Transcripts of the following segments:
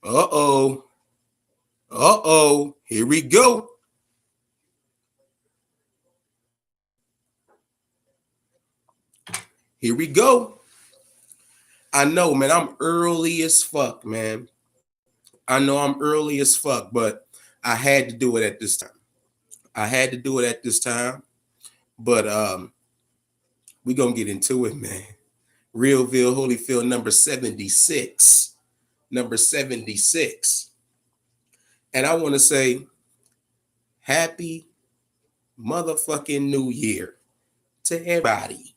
Uh-oh. Uh-oh. Here we go. Here we go. I know, man, I'm early as fuck, man. I know I'm early as fuck, but I had to do it at this time. I had to do it at this time, but we gonna get into it, man. Realville, Holyfield, number 76. Number 76. And I want to say happy motherfucking New Year to everybody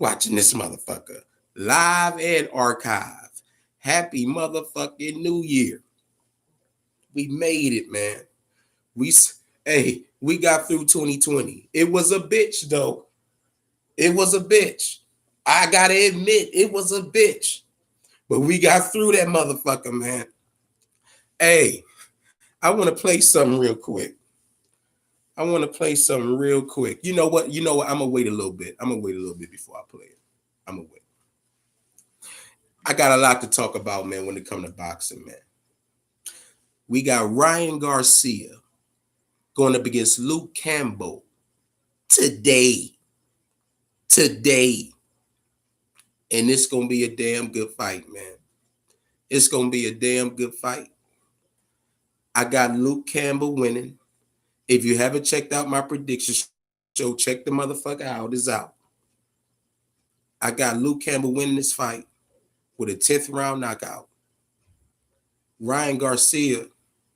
watching this motherfucker live and archive. Happy motherfucking New Year. We made it, man. We got through 2020. It was a bitch though. It was a bitch. I gotta admit, it was a bitch. But we got through that motherfucker, man. Hey, I want to play something real quick. You know what? I'm gonna wait a little bit. Before I play it. I'm gonna wait. I got a lot to talk about, man, when it comes to boxing, man. We got Ryan Garcia going up against Luke Campbell today. And it's gonna be a damn good fight, man. It's gonna be a damn good fight. I got Luke Campbell winning. If you haven't checked out my prediction show, check the motherfucker out. It's out. I got Luke Campbell winning this fight with a 10th round knockout. Ryan Garcia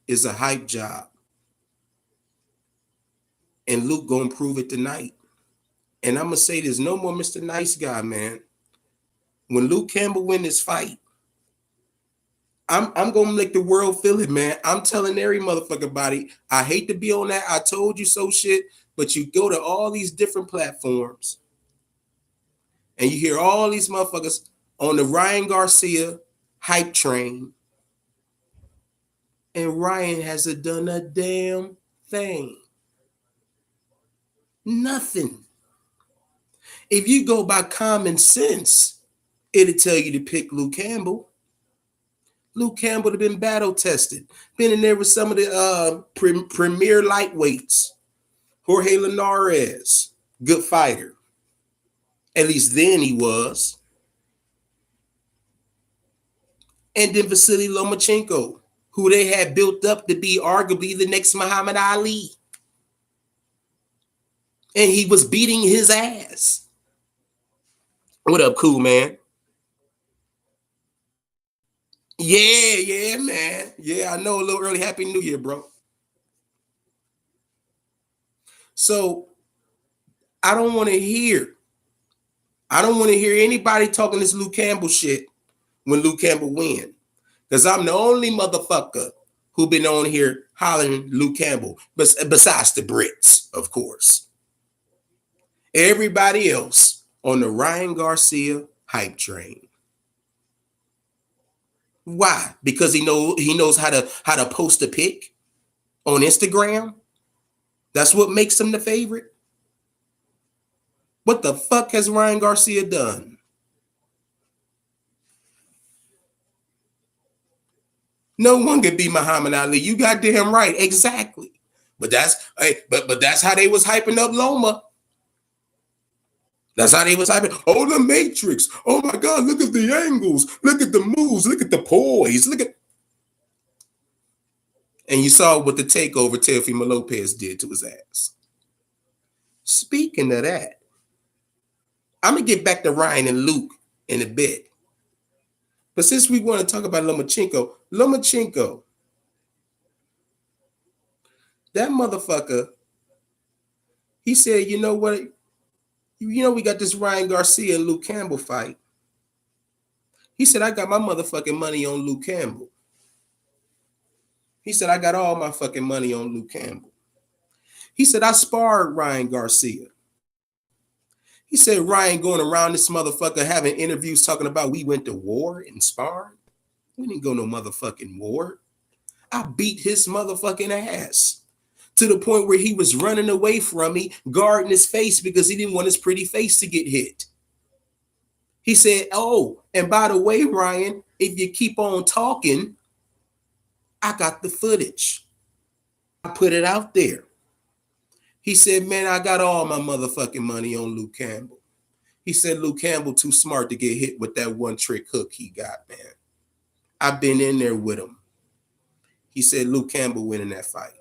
is a hype job. And Luke gonna prove it tonight. And I'm gonna say there's no more Mr. Nice Guy, man. When Luke Campbell win this fight, I'm gonna make the world feel it, man. I'm telling every motherfucker about it. I hate to be on that I told you so shit, but you go to all these different platforms and you hear all these motherfuckers on the Ryan Garcia hype train, and Ryan hasn't done a damn thing. Nothing. If you go by common sense, it'll tell you to pick Luke Campbell. Luke Campbell have been battle tested, been in there with some of the premier lightweights. Jorge Linares, good fighter. At least then he was. And then Vasily Lomachenko, who they had built up to be arguably the next Muhammad Ali. And he was beating his ass. What up, cool man? Yeah, man. Yeah, I know, a little early. Happy New Year, bro. So I don't want to hear anybody talking this Luke Campbell shit when Luke Campbell win. Because I'm the only motherfucker who been on here hollering Luke Campbell, besides the Brits, of course. Everybody else on the Ryan Garcia hype train. Why? Because he knows how to post a pic on Instagram. That's what makes him the favorite. What the fuck has Ryan Garcia done? No one could be Muhammad Ali. You goddamn right, exactly. But that's how they was hyping up Loma. That's how they was hyping. Oh, the Matrix. Oh my God, look at the angles. Look at the moves. Look at the poise. And you saw what the takeover Teofimo Lopez did to his ass. Speaking of that, I'm going to get back to Ryan and Luke in a bit. But since we want to talk about Lomachenko, that motherfucker, he said, you know what? We got this Ryan Garcia and Luke Campbell fight. He said, I got my motherfucking money on Luke Campbell. He said, I got all my fucking money on Luke Campbell. He said, I sparred Ryan Garcia. He said, Ryan going around this motherfucker having interviews talking about we went to war and sparred. We didn't go no motherfucking war. I beat his motherfucking ass to the point where he was running away from me, guarding his face because he didn't want his pretty face to get hit. He said, oh, and by the way, Ryan, if you keep on talking, I got the footage. I put it out there. He said, man, I got all my motherfucking money on Luke Campbell. He said Luke Campbell too smart to get hit with that one trick hook he got, man. I've been in there with him. He said Luke Campbell winning that fight.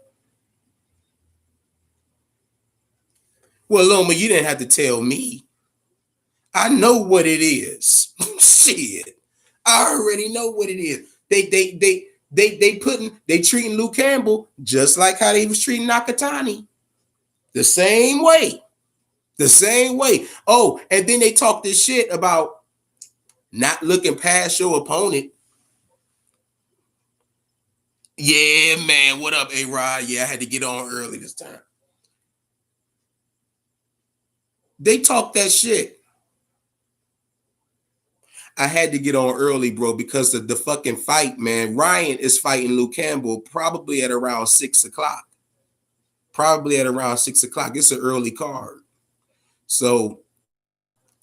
Well, Loma, you didn't have to tell me. I know what it is. Shit. I already know what it is. They treating Luke Campbell just like how they was treating Nakatani. The same way. The same way. Oh, and then they talk this shit about not looking past your opponent. Yeah, man. What up, A-Rod? Yeah, I had to get on early this time. They talk that shit. I had to get on early, bro, because of the fucking fight, man. Ryan is fighting Luke Campbell probably at around 6 o'clock. Probably at around 6 o'clock. It's an early card. So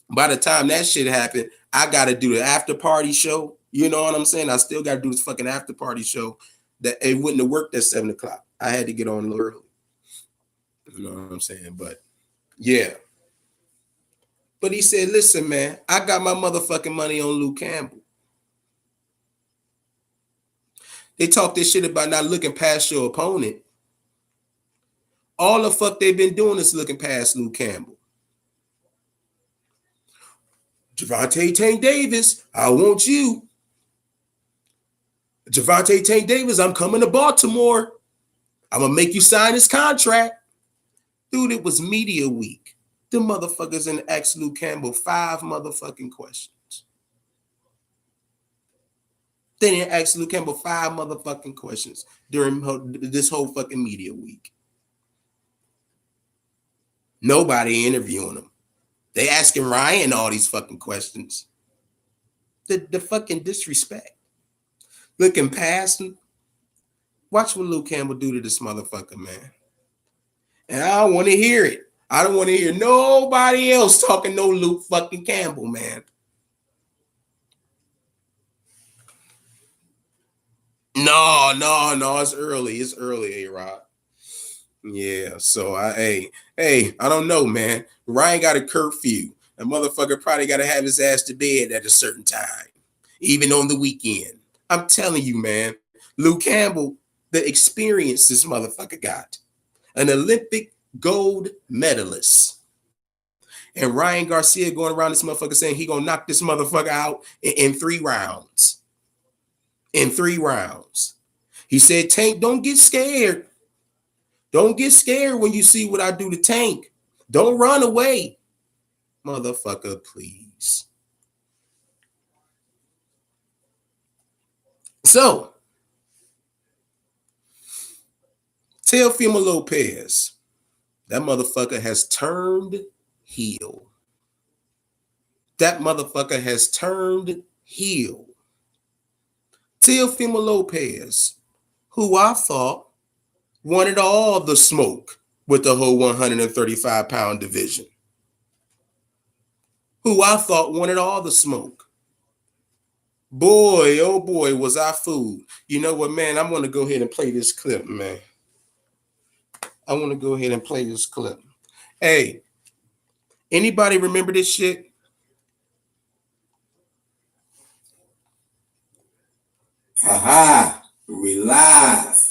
by the time that shit happened, I got to do the after party show. You know what I'm saying? I still got to do this fucking after party show. That it wouldn't have worked at 7 o'clock. I had to get on a little early. You know what I'm saying? But yeah. But he said, listen, man, I got my motherfucking money on Luke Campbell. They talk this shit about not looking past your opponent. All the fuck they've been doing is looking past Luke Campbell. Gervonta Tank Davis, I want you. Gervonta Tank Davis, I'm coming to Baltimore. I'm going to make you sign this contract. Dude, it was media week. The motherfuckers in asked Luke Campbell 5 motherfucking questions. They didn't ask Luke Campbell 5 motherfucking questions during this whole fucking media week. Nobody interviewing him. They asking Ryan all these fucking questions. The fucking disrespect. Looking past him. Watch what Luke Campbell do to this motherfucker, man. And I don't want to hear it. I don't want to hear nobody else talking no Luke fucking Campbell, man. No, it's early. It's early, A-Rod. Yeah, so I don't know, man. Ryan got a curfew. A motherfucker probably got to have his ass to bed at a certain time, even on the weekend. I'm telling you, man. Luke Campbell, the experience this motherfucker got. An Olympic gold medalist. And Ryan Garcia going around this motherfucker saying he gonna knock this motherfucker out in 3 rounds. In 3 rounds. He said, Tank, don't get scared. Don't get scared when you see what I do to Tank. Don't run away. Motherfucker, please. So, Teofimo Lopez, that motherfucker has turned heel. That motherfucker has turned heel. Teofimo Lopez, who I thought wanted all the smoke with the whole 135-pound division. Who I thought wanted all the smoke. Boy, oh boy, was I fooled. You know what, man? I'm going to go ahead and play this clip, man. I want to go ahead and play this clip. Hey, anybody remember this shit? Haha, we live.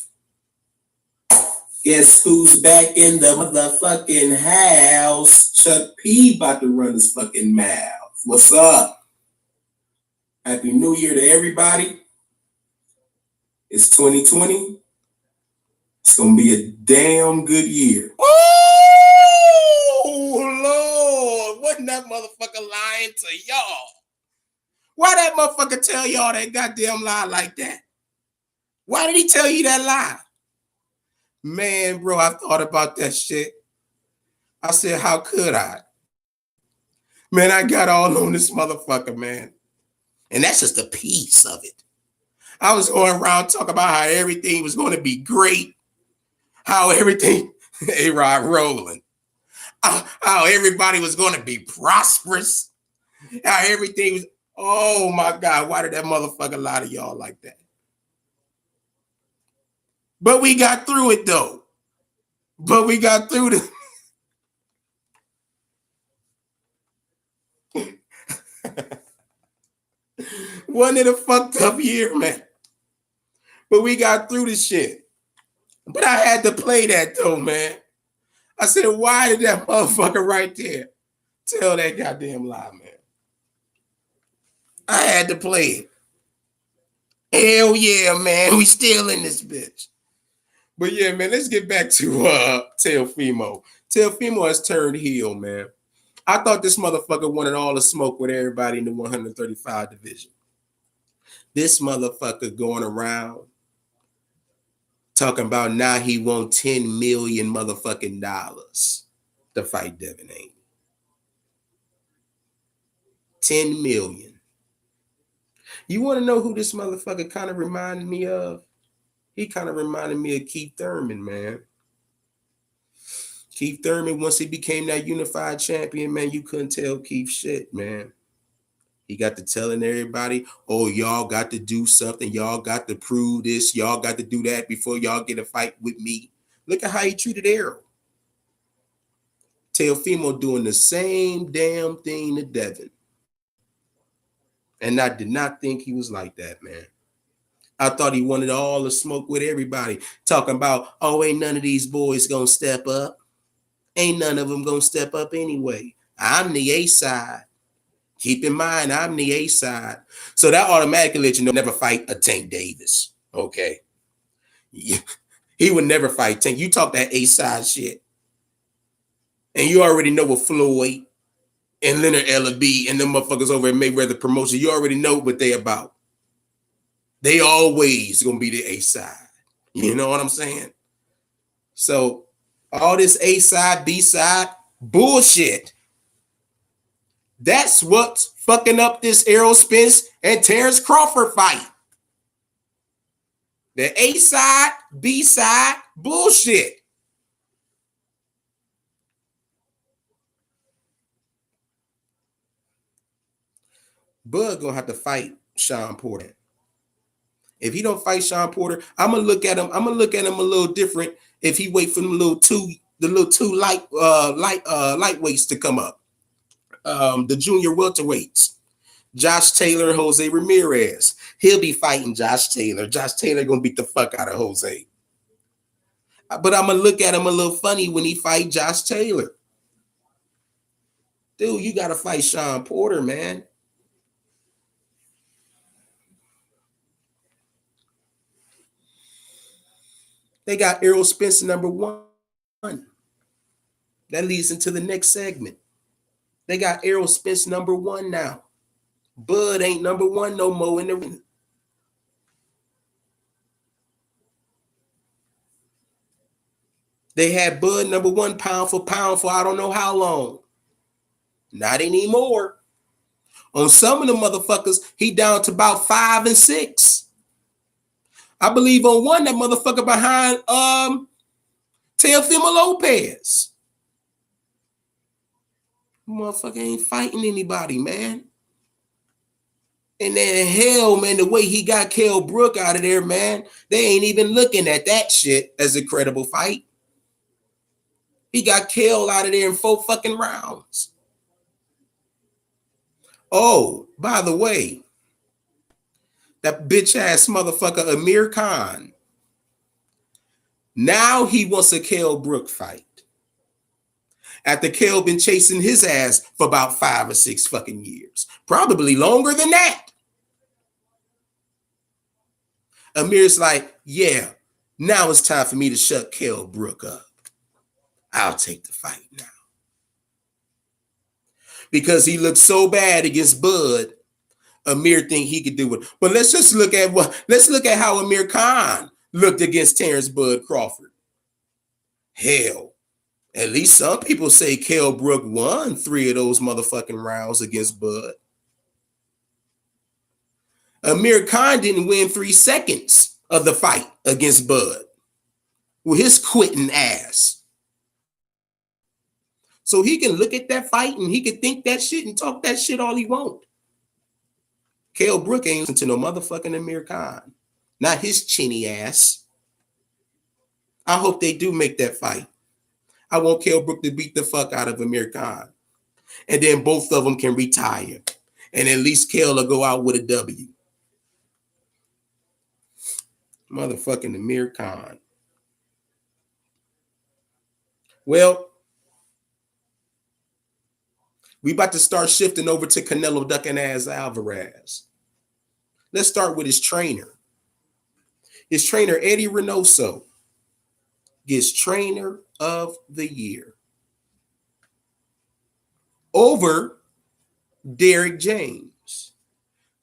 Guess who's back in the motherfucking house? Chuck P about to run his fucking mouth. What's up? Happy New Year to everybody. It's 2020. It's going to be a damn good year. Oh, Lord. Wasn't that motherfucker lying to y'all? Why that motherfucker tell y'all that goddamn lie like that? Why did he tell you that lie? Man, bro, I thought about that shit. I said, how could I? Man, I got all on this motherfucker, man. And that's just a piece of it. I was going around talking about how everything was going to be great. How everything, A-Rod rolling. How everybody was going to be prosperous. How everything was, oh my God, why did that motherfucker lie to y'all like that? But we got through it though. But we got through the wasn't it a fucked up year, man? But we got through the shit. But I had to play that though, man. I said, why did that motherfucker right there tell that goddamn lie, man? I had to play it. Hell yeah, man. We still in this bitch. But yeah, man, let's get back to Teofimo. Teofimo has turned heel, man. I thought this motherfucker wanted all the smoke with everybody in the 135 division. This motherfucker going around talking about now he want 10 million motherfucking dollars to fight Devin Haney. 10 million. You want to know who this motherfucker kind of reminded me of? He kind of reminded me of Keith Thurman, man. Keith Thurman, once he became that unified champion, man, you couldn't tell Keith shit, man. He got to telling everybody, oh, y'all got to do something. Y'all got to prove this. Y'all got to do that before y'all get a fight with me. Look at how he treated Errol. Teofimo doing the same damn thing to Devin. And I did not think he was like that, man. I thought he wanted all the smoke with everybody. Talking about, oh, ain't none of these boys going to step up. Ain't none of them going to step up anyway. I'm the A side. Keep in mind, I'm the A side. So that automatically lets you know never fight a Tank Davis. Okay. He would never fight Tank. You talk that A side shit. And you already know what Floyd and Leonard Ellaby and them motherfuckers over at Mayweather Promotion, you already know what they about. They always gonna be the A side. You know what I'm saying? So all this A side, B side, bullshit. That's what's fucking up this Errol Spence and Terrence Crawford fight. The A side, B side, bullshit. Bud gonna have to fight Sean Porter. If he don't fight Sean Porter, I'm gonna look at him. I'm gonna look at him a little different if he wait for the little two lightweights to come up. The junior welterweights. Josh Taylor, Jose Ramirez. He'll be fighting Josh Taylor. Josh Taylor gonna beat the fuck out of Jose. But I'm gonna look at him a little funny when he fight Josh Taylor. Dude, you gotta fight Sean Porter, man. They got Errol Spence number 1. That leads into the next segment. They got Errol Spence number 1 now. Bud ain't number 1 no more in the ring. They had Bud number 1 pound for I don't know how long. Not anymore. On some of the motherfuckers, he down to about 5 and 6. I believe on one, that motherfucker behind Teofimo Lopez. Motherfucker ain't fighting anybody, man. And then hell, man, the way he got Kell Brook out of there, man, they ain't even looking at that shit as a credible fight. He got Kell out of there in 4 fucking rounds. Oh, by the way, that bitch ass motherfucker Amir Khan. Now he wants a Kell Brook fight. After Kell been chasing his ass for about 5 or 6 fucking years. Probably longer than that. Amir's like, yeah, now it's time for me to shut Kell Brook up. I'll take the fight now. Because he looked so bad against Bud, Amir think he could do it. But let's look at how Amir Khan looked against Terrence Bud Crawford. Hell, at least some people say Kell Brook won 3 of those motherfucking rounds against Bud. Amir Khan didn't win 3 seconds of the fight against Bud with his quitting ass. So he can look at that fight and he can think that shit and talk that shit all he want. Kell Brook ain't listen to no motherfucking Amir Khan. Not his chinny ass. I hope they do make that fight. I want Kell Brook to beat the fuck out of Amir Khan. And then both of them can retire. And at least Kell will go out with a W. Motherfucking Amir Khan. Well, we about to start shifting over to Canelo ducking ass Alvarez. Let's start with his trainer. His trainer, Eddie Reynoso, gets Trainer of the Year over Derrick James,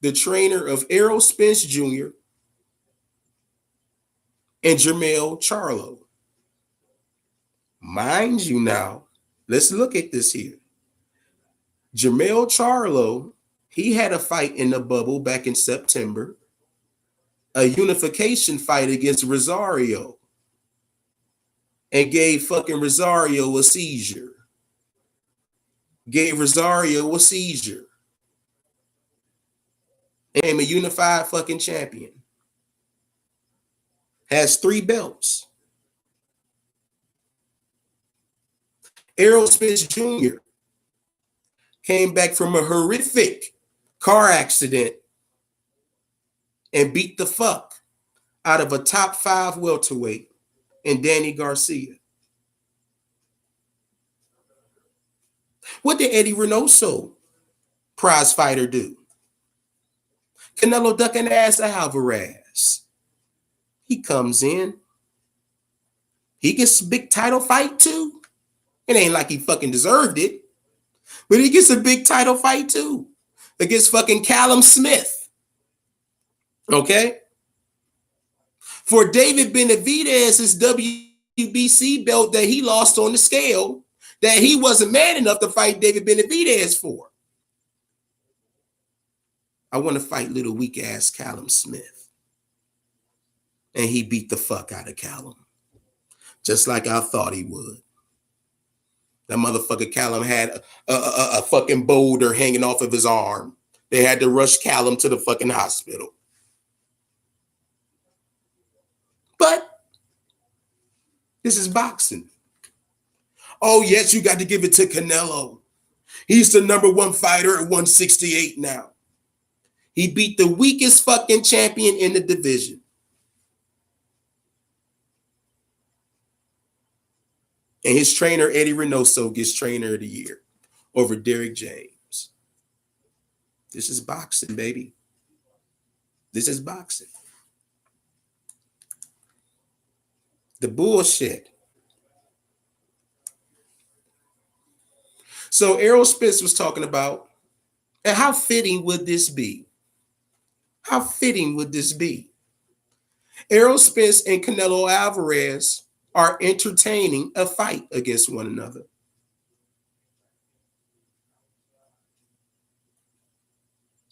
the trainer of Errol Spence Jr. and Jermell Charlo. Mind you now, let's look at this here. Jermell Charlo, he had a fight in the bubble back in September, a unification fight against Rosario, and gave fucking Rosario a seizure. Became a unified fucking champion. Has 3 belts. Errol Spence Jr. came back from a horrific car accident and beat the fuck out of a top 5 welterweight in Danny Garcia. What did Eddie Reynoso, prize fighter, do? Canelo ducking ass Alvarez. He comes in. He gets a big title fight too. It ain't like he fucking deserved it, but he gets a big title fight too against fucking Callum Smith. Okay? For David Benavidez's WBC belt that he lost on the scale, that he wasn't man enough to fight David Benavidez for. I want to fight little weak ass Callum Smith. And he beat the fuck out of Callum. Just like I thought he would. That motherfucker Callum had a fucking boulder hanging off of his arm. They had to rush Callum to the fucking hospital. But this is boxing. Oh, yes, you got to give it to Canelo. He's the number 1 fighter at 168 now. He beat the weakest fucking champion in the division. And his trainer, Eddie Reynoso, gets Trainer of the Year over Derrick James. This is boxing, baby. This is boxing. The bullshit. So Errol Spence was talking about, and how fitting would this be? How fitting would this be? Errol Spence and Canelo Alvarez are entertaining a fight against one another.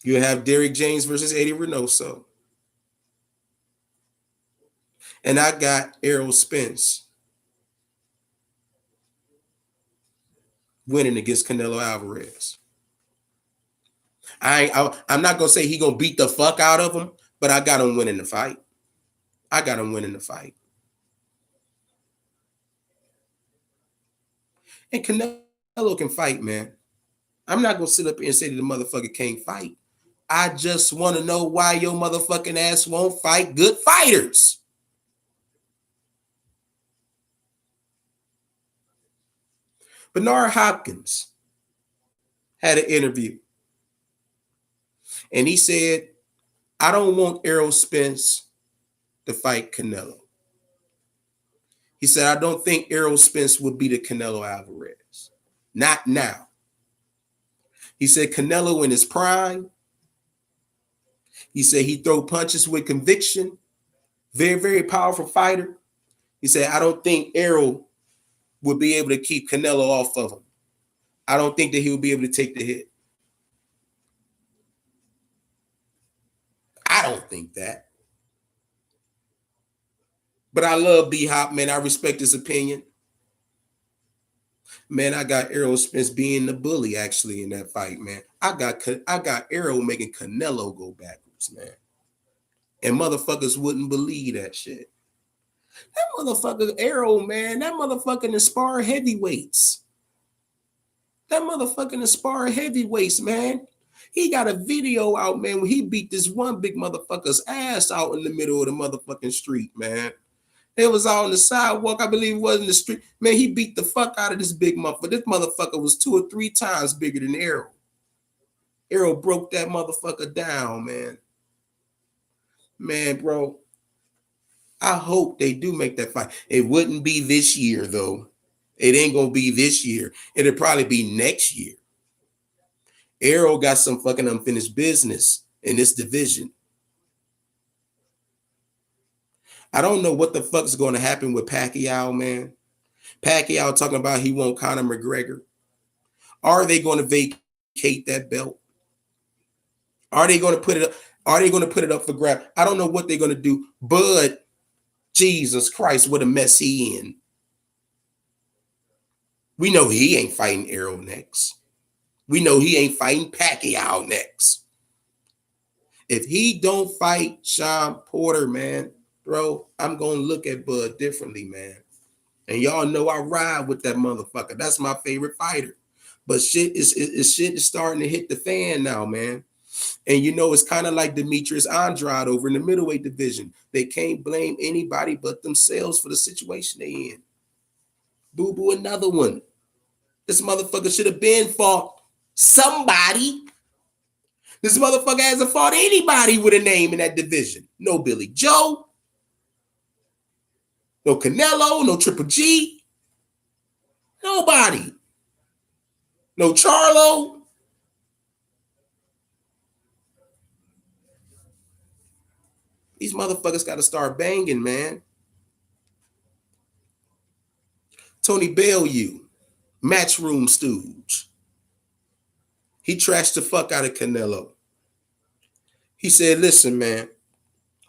You have Derrick James versus Eddie Reynoso. And I got Errol Spence winning against Canelo Alvarez. I'm not going to say he's going to beat the fuck out of him, but I got him winning the fight. And Canelo can fight, man. I'm not going to sit up here and say that the motherfucker can't fight. I just want to know why your motherfucking ass won't fight good fighters. Bernard Hopkins had an interview. And he said, I don't want Errol Spence to fight Canelo. He said, I don't think Errol Spence would beat a Canelo Alvarez. Not now. He said, Canelo in his prime. He said he throw punches with conviction. Very, very powerful fighter. He said, I don't think Errol would be able to keep Canelo off of him. I don't think that he would be able to take the hit. I don't think that. But I love B-Hop, man. I respect his opinion. Man, I got Errol Spence being the bully, actually, in that fight, man. I got Errol making Canelo go backwards, man. And motherfuckers wouldn't believe that shit. That motherfucker Errol, man, that motherfucking inspire heavyweights. That motherfucking inspire heavyweights, man. He got a video out, man, when he beat this one big motherfucker's ass out in the middle of the motherfucking street, man. It was out on the sidewalk, I believe it was in the street. Man, he beat the fuck out of this big motherfucker. This motherfucker was 2 or 3 times bigger than Errol. Errol broke that motherfucker down, man. Man, bro, I hope they do make that fight. It wouldn't be this year, though. It ain't gonna be this year. It'll probably be next year. Errol got some fucking unfinished business in this division. I don't know what the fuck's going to happen with Pacquiao, man. Pacquiao talking about he won't Conor McGregor. Are they going to vacate that belt? Are they going to put it up? Are they going to put it up for grab? I don't know what they're going to do, but Jesus Christ, what a mess he in. We know he ain't fighting Errol next. We know he ain't fighting Pacquiao next. If he don't fight Sean Porter, man, bro, I'm going to look at Bud differently, man. And y'all know I ride with that motherfucker. That's my favorite fighter. But shit is starting to hit the fan now, man. And you know, it's kind of like Demetrius Andrade over in the middleweight division. They can't blame anybody but themselves for the situation they in. Boo-boo, another one. This motherfucker should have been fought somebody. This motherfucker hasn't fought anybody with a name in that division. No Billy Joe. No Canelo. No Triple G. Nobody. No Charlo. These motherfuckers got to start banging, man. Tony Bellew, matchroom stooge. He trashed the fuck out of Canelo. He said, listen, man,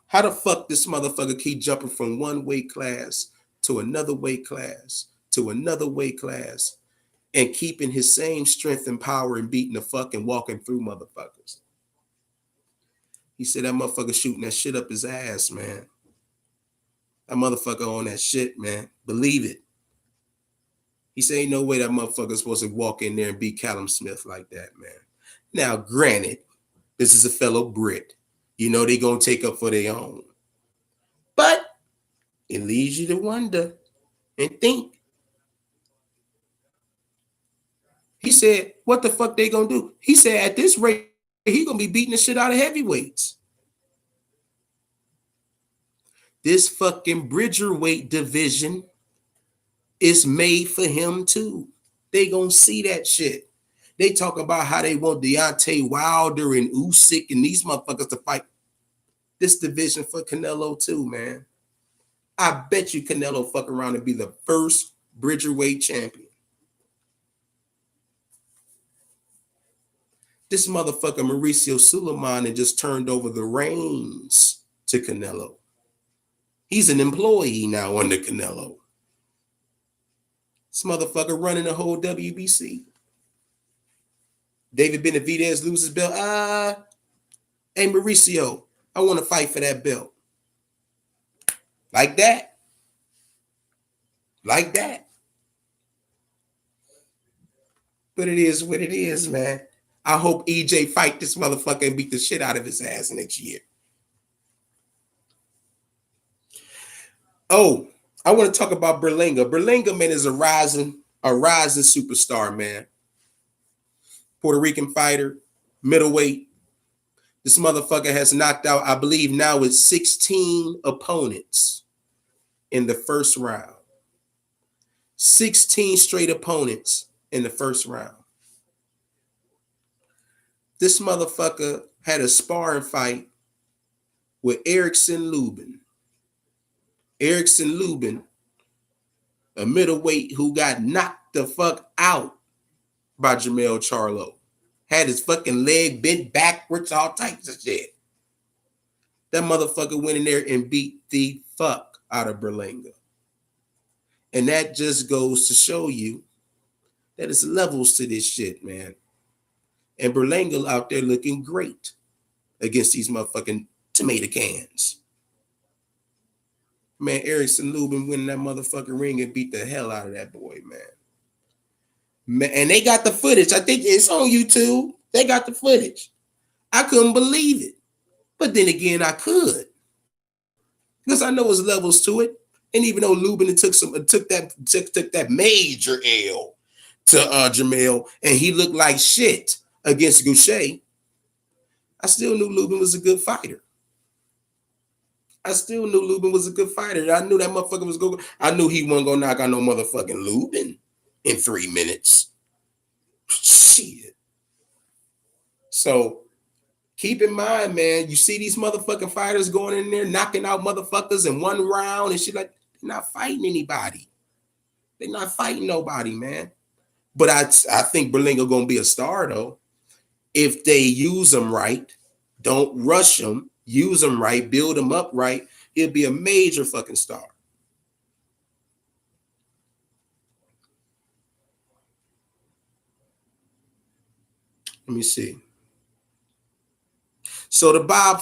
how the fuck this motherfucker keep jumping from one weight class to another weight class to another weight class and keeping his same strength and power and beating the fuck and walking through motherfuckers? He said that motherfucker shooting that shit up his ass, man. That motherfucker on that shit, man. Believe it. He said ain't no way that motherfucker's supposed to walk in there and beat Callum Smith like that, man. Now, granted, this is a fellow Brit. You know they gonna take up for their own. But it leads you to wonder and think. He said, what the fuck they gonna do? He said at this rate, he gonna be beating the shit out of heavyweights. This fucking Bridgerweight division is made for him too. They gonna see that shit. They talk about how they want Deontay Wilder and Usyk and these motherfuckers to fight this division for Canelo too, man. I bet you Canelo fuck around and be the first Bridgerweight champion. This motherfucker Mauricio Suleiman had just turned over the reins to Canelo. He's an employee now under Canelo. This motherfucker running the whole WBC. David Benavidez loses belt. Hey, Mauricio, I want to fight for that belt. Like that. Like that. But it is what it is, man. I hope EJ fight this motherfucker and beat the shit out of his ass next year. Oh, I want to talk about Berlanga. Berlanga, man, is a rising superstar, man. Puerto Rican fighter, middleweight. This motherfucker has knocked out, I believe now it's 16 opponents in the first round. 16 straight opponents in the first round. This motherfucker had a sparring fight with Erickson Lubin. Erickson Lubin, a middleweight who got knocked the fuck out by Jermell Charlo. Had his fucking leg bent backwards, all types of shit. That motherfucker went in there and beat the fuck out of Berlanga. And that just goes to show you that it's levels to this shit, man. And Berlanga out there looking great against these motherfucking tomato cans. Man, Erickson Lubin winning that motherfucking ring and beat the hell out of that boy, man. And they got the footage. I think it's on YouTube. They got the footage. I couldn't believe it. But then again, I could. Because I know there's levels to it. And even though Lubin took that major L to Jamel, and he looked like shit against Goucher, I still knew Lubin was a good fighter. I knew that motherfucker was going. I knew he wasn't gonna knock out no motherfucking Lubin in 3 minutes. Shit. So keep in mind, man, you see these motherfucking fighters going in there knocking out motherfuckers in 1 round and shit, like they're not fighting anybody. They're not fighting nobody, man. But I think Berlinga gonna be a star though. If they use them right, don't rush them, use them right, build them up right, he'll be a major fucking star. Let me see. So the Bob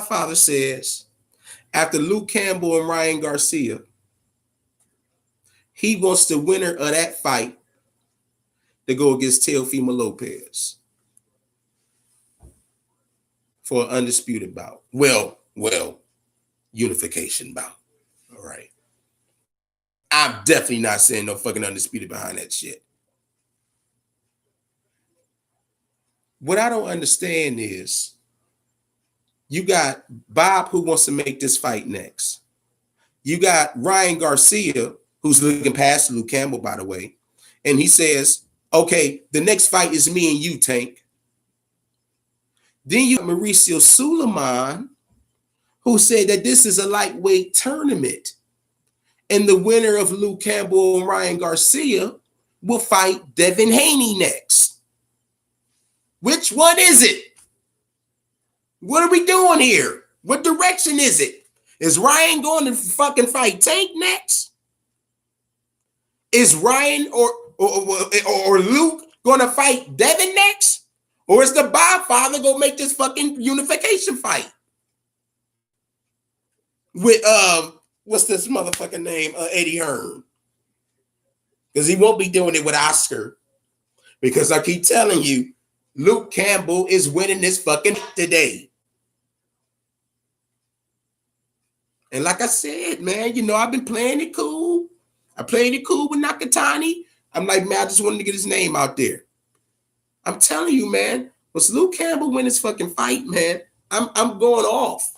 Father says, after Luke Campbell and Ryan Garcia, he wants the winner of that fight to go against Teofimo Lopez for an undisputed bout. Well, unification bout. All right. I'm definitely not saying no fucking undisputed behind that shit. What I don't understand is you got Bob who wants to make this fight next. You got Ryan Garcia who's looking past Luke Campbell, by the way. And he says, okay, the next fight is me and you, Tank. Then you got Mauricio Suleiman, who said that this is a lightweight tournament. And the winner of Luke Campbell and Ryan Garcia will fight Devin Haney next. Which one is it? What are we doing here? What direction is it? Is Ryan going to fucking fight Tank next? Is Ryan or Luke going to fight Devin next? Or is the Bob Father going to make this fucking unification fight? With, what's this motherfucking name? Eddie Hearn. Because he won't be doing it with Oscar. Because I keep telling you, Luke Campbell is winning this fucking today. And like I said, man, you know, I've been playing it cool. I played it cool with Nakatani. I'm like, man, I just wanted to get his name out there. I'm telling you, man, once Luke Campbell win his fucking fight, man, I'm going off.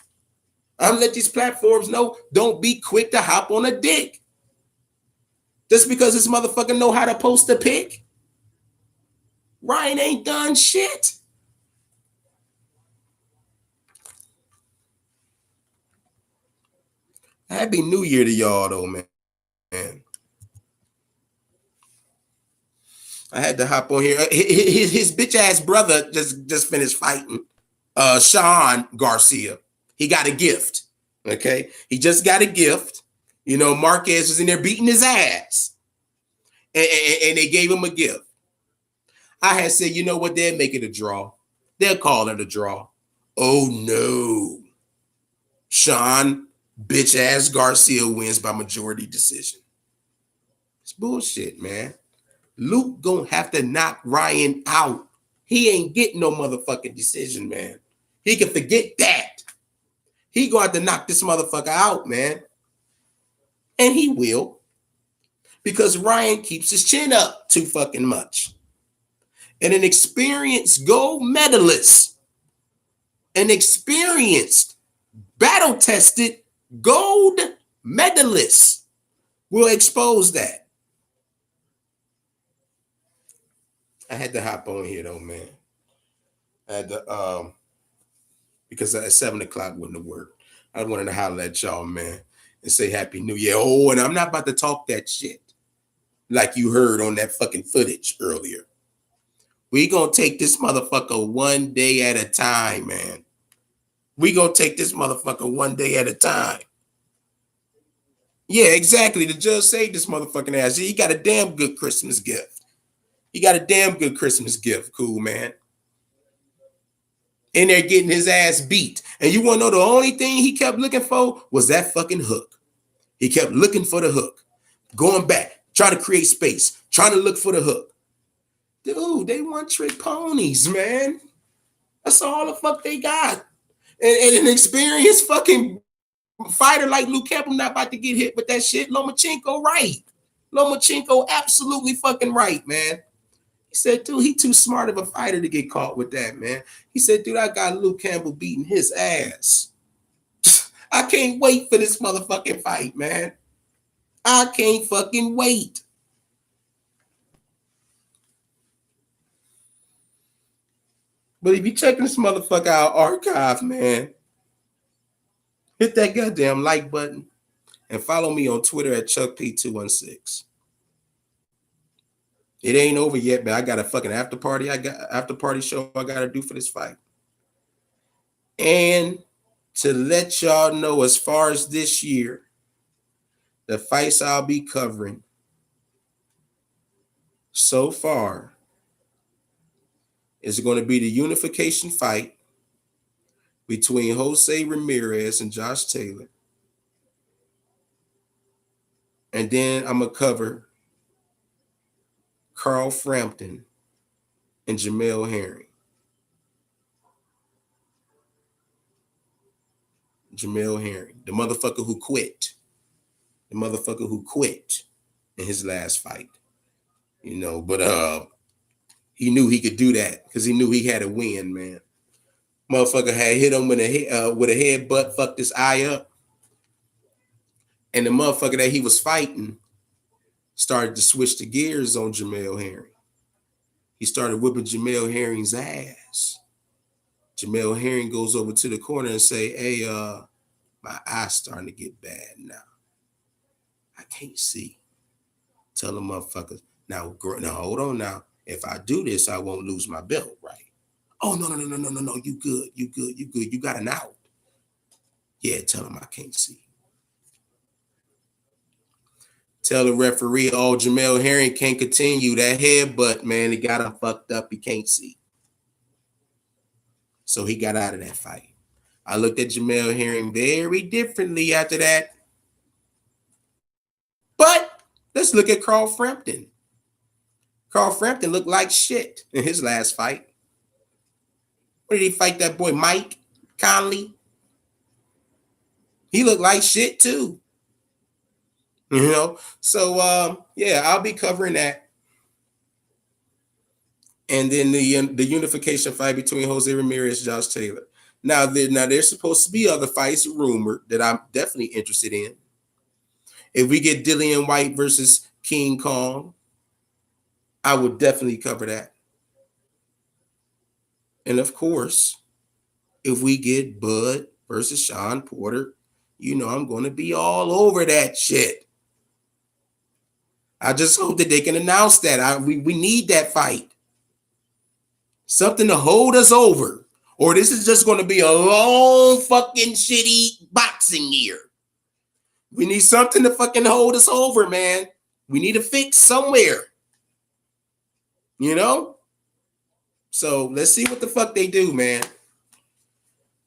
I'm let these platforms know, don't be quick to hop on a dick. Just because this motherfucker know how to post a pic. Ryan ain't done shit. Happy New Year to y'all, though, man. I had to hop on here. His bitch ass brother just finished fighting Sean Garcia. He got a gift. Okay, he just got a gift. You know, Marquez was in there beating his ass, and they gave him a gift. I had said, you know what? They'll make it a draw. They'll call it a draw. Oh no, Sean bitch ass Garcia wins by majority decision. It's bullshit, man. Luke gonna have to knock Ryan out. He ain't getting no motherfucking decision, man. He can forget that. He gonna have to knock this motherfucker out, man. And he will. Because Ryan keeps his chin up too fucking much. And an experienced gold medalist, an experienced, battle-tested gold medalist will expose that. I had to hop on here though, man. I had to because at 7 o'clock wouldn't have worked. I wanted to holler at y'all, man, and say Happy New Year. Oh, and I'm not about to talk that shit like you heard on that fucking footage earlier. We gonna take this motherfucker one day at a time, man. We gonna take this motherfucker one day at a time. Yeah, exactly. The judge saved this motherfucking ass. He got a damn good Christmas gift. He got a damn good Christmas gift. Cool, man. In there getting his ass beat. And you want to know the only thing he kept looking for was that fucking hook. He kept looking for the hook, going back, trying to create space, trying to look for the hook. Dude, they one trick ponies, man. That's all the fuck they got. And an experienced fucking fighter like Luke Campbell not about to get hit with that shit. Lomachenko right. Lomachenko absolutely fucking right, man. He said, dude, he too smart of a fighter to get caught with that, man. He said, dude, I got Luke Campbell beating his ass. I can't wait for this motherfucking fight, man. I can't fucking wait. But if you checking this motherfucker out archive, man, hit that goddamn like button and follow me on Twitter at ChuckP216. It ain't over yet, man. I got a fucking after party show I gotta do for this fight. And to let y'all know, as far as this year, the fights I'll be covering so far is going to be the unification fight between Jose Ramirez and Josh Taylor. And then I'm going to cover Carl Frampton and Jamel Herring. Jamel Herring, the motherfucker who quit. The motherfucker who quit in his last fight. You know, but he knew he could do that because he knew he had a win, man. Motherfucker had hit him with a headbutt, fucked his eye up. And the motherfucker that he was fighting started to switch the gears on Jamel Herring. He started whipping Jamel Herring's ass. Jamel Herring goes over to the corner and say, hey, my eye's starting to get bad now. I can't see. Tell the motherfuckers, now hold on now. If I do this, I won't lose my belt, right? Oh, no. You good. You got an out. Yeah, tell him I can't see. Tell the referee, oh, Jamel Herring can't continue. That headbutt, man, he got him fucked up. He can't see. So he got out of that fight. I looked at Jamel Herring very differently after that. But let's look at Carl Frampton. Carl Frampton looked like shit in his last fight. What did he fight that boy, Mike Conley? He looked like shit too. You know? So, yeah, I'll be covering that. And then the unification fight between Jose Ramirez and Josh Taylor. Now there's supposed to be other fights rumored that I'm definitely interested in. If we get Dillian White versus King Kong, I would definitely cover that. And of course, if we get Bud versus Sean Porter, you know I'm going to be all over that shit. I just hope that they can announce that. We need that fight. Something to hold us over. Or this is just going to be a long fucking shitty boxing year. We need something to fucking hold us over, man. We need a fix somewhere. You know? So let's see what the fuck they do, man.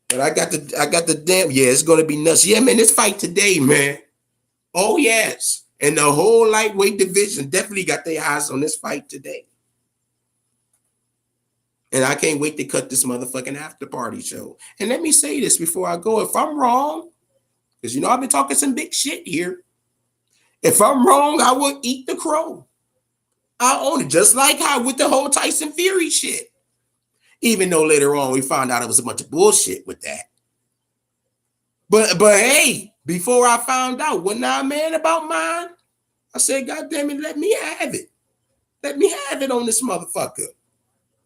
But I got the damn, yeah, it's going to be nuts. Yeah, man, this fight today, man. Oh, yes. And the whole lightweight division definitely got their eyes on this fight today. And I can't wait to cut this motherfucking after party show. And let me say this before I go. If I'm wrong, because, you know, I've been talking some big shit here. If I'm wrong, I will eat the crow. I own it. Just like how with the whole Tyson Fury shit. Even though later on we found out it was a bunch of bullshit with that. But hey, before I found out, wasn't I a man about mine? I said, God damn it, let me have it. Let me have it on this motherfucker.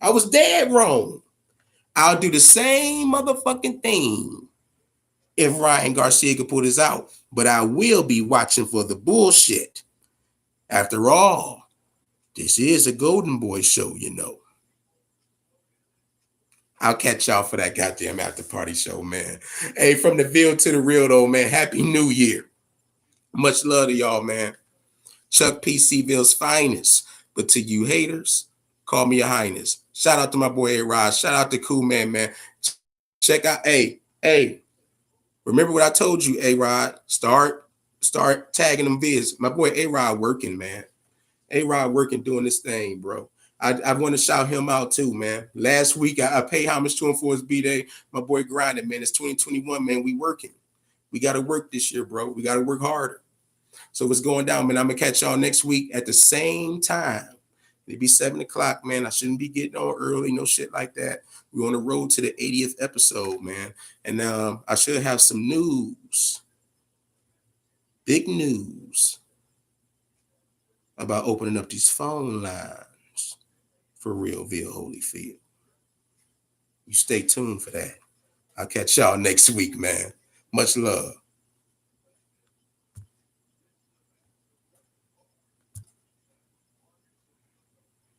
I was dead wrong. I'll do the same motherfucking thing if Ryan Garcia could pull this out. But I will be watching for the bullshit. After all, this is a Golden Boy show, you know. I'll catch y'all for that goddamn after party show, man. Hey, from the Ville to the real, though, man. Happy New Year. Much love to y'all, man. Chuck P. C-Ville's finest. But to you haters, call me your highness. Shout out to my boy Errol. Shout out to Cool Man, man. Check out, hey, Hey, remember what I told you, A-Rod? Start tagging them vids. My boy A-Rod working, man. A-Rod working doing this thing, bro. I want to shout him out too, man. Last week I paid homage to him for his B-Day. My boy grinding, man. It's 2021, man. We working. We got to work this year, bro. We got to work harder. So what's going down, man? I'm going to catch y'all next week at the same time. It'll be 7 o'clock, man. I shouldn't be getting on early, no shit like that. We're on the road to the 80th episode, man. And I should have some news, big news about opening up these phone lines for Realville Holyfield. You stay tuned for that. I'll catch y'all next week, man. Much love.